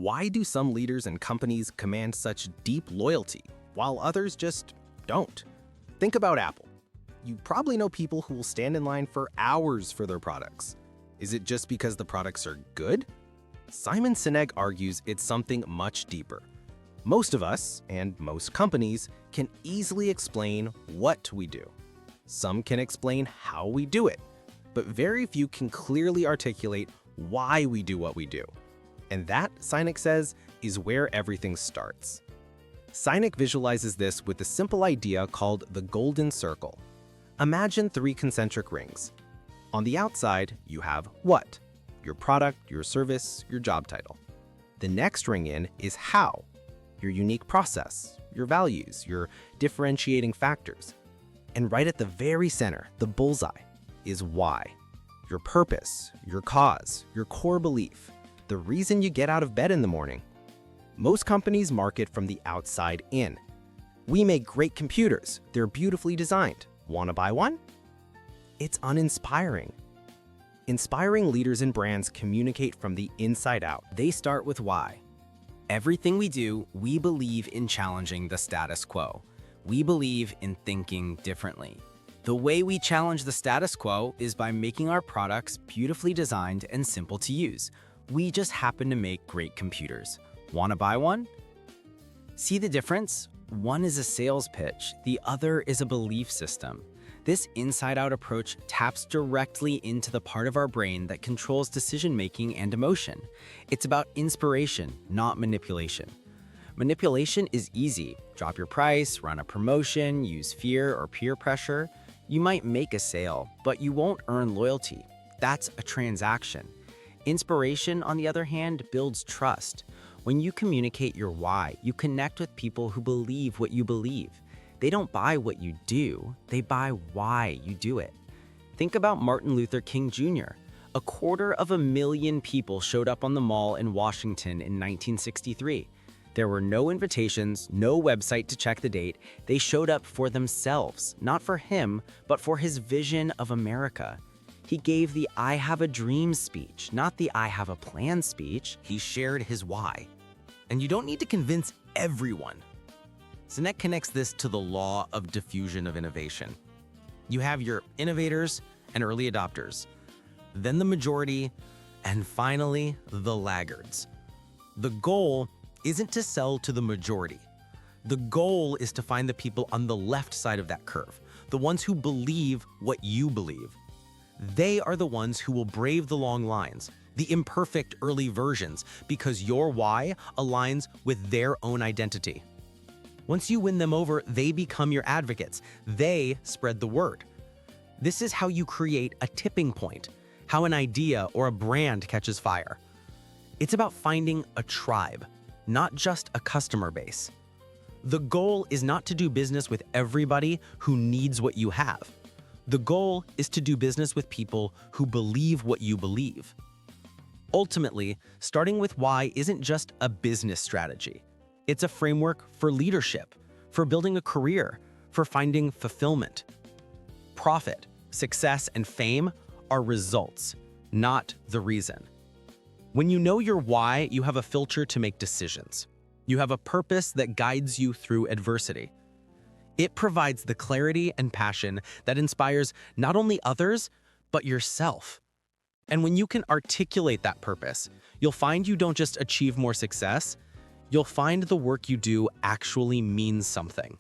Why do some leaders and companies command such deep loyalty, while others just don't? Think about Apple. You probably know people who will stand in line for hours for their products. Is it just because the products are good? Simon Sinek argues it's something much deeper. Most of us, and most companies, can easily explain what we do. Some can explain how we do it, but very few can clearly articulate why we do what we do. And that, Sinek says, is where everything starts. Sinek visualizes this with a simple idea called the golden circle. Imagine 3 concentric rings. On the outside, you have what? Your product, your service, your job title. The next ring in is how? Your unique process, your values, your differentiating factors. And right at the very center, the bullseye, is why. Your purpose, your cause, your core belief, the reason you get out of bed in the morning. Most companies market from the outside in. We make great computers. They're beautifully designed. Want to buy one? It's uninspiring. Inspiring leaders and brands communicate from the inside out. They start with why. Everything we do, we believe in challenging the status quo. We believe in thinking differently. The way we challenge the status quo is by making our products beautifully designed and simple to use. We just happen to make great computers. Want to buy one? See the difference? One is a sales pitch, the other is a belief system. This inside-out approach taps directly into the part of our brain that controls decision-making and emotion. It's about inspiration, not manipulation. Manipulation is easy. Drop your price, run a promotion, use fear or peer pressure. You might make a sale, but you won't earn loyalty. That's a transaction. Inspiration, on the other hand, builds trust. When you communicate your why, you connect with people who believe what you believe. They don't buy what you do, they buy why you do it. Think about Martin Luther King Jr. 250,000 people showed up on the Mall in Washington in 1963. There were no invitations, no website to check the date. They showed up for themselves, not for him, but for his vision of America. He gave the I have a dream speech, not the I have a plan speech. He shared his why. And you don't need to convince everyone. Sinek connects this to the law of diffusion of innovation. You have your innovators and early adopters, then the majority, and finally, the laggards. The goal isn't to sell to the majority. The goal is to find the people on the left side of that curve, the ones who believe what you believe. They are the ones who will brave the long lines, the imperfect early versions, because your why aligns with their own identity. Once you win them over, they become your advocates. They spread the word. This is how you create a tipping point, how an idea or a brand catches fire. It's about finding a tribe, not just a customer base. The goal is not to do business with everybody who needs what you have. The goal is to do business with people who believe what you believe. Ultimately, starting with why isn't just a business strategy. It's a framework for leadership, for building a career, for finding fulfillment. Profit, success, and fame are results, not the reason. When you know your why, you have a filter to make decisions. You have a purpose that guides you through adversity. It provides the clarity and passion that inspires not only others, but yourself. And when you can articulate that purpose, you'll find you don't just achieve more success, you'll find the work you do actually means something.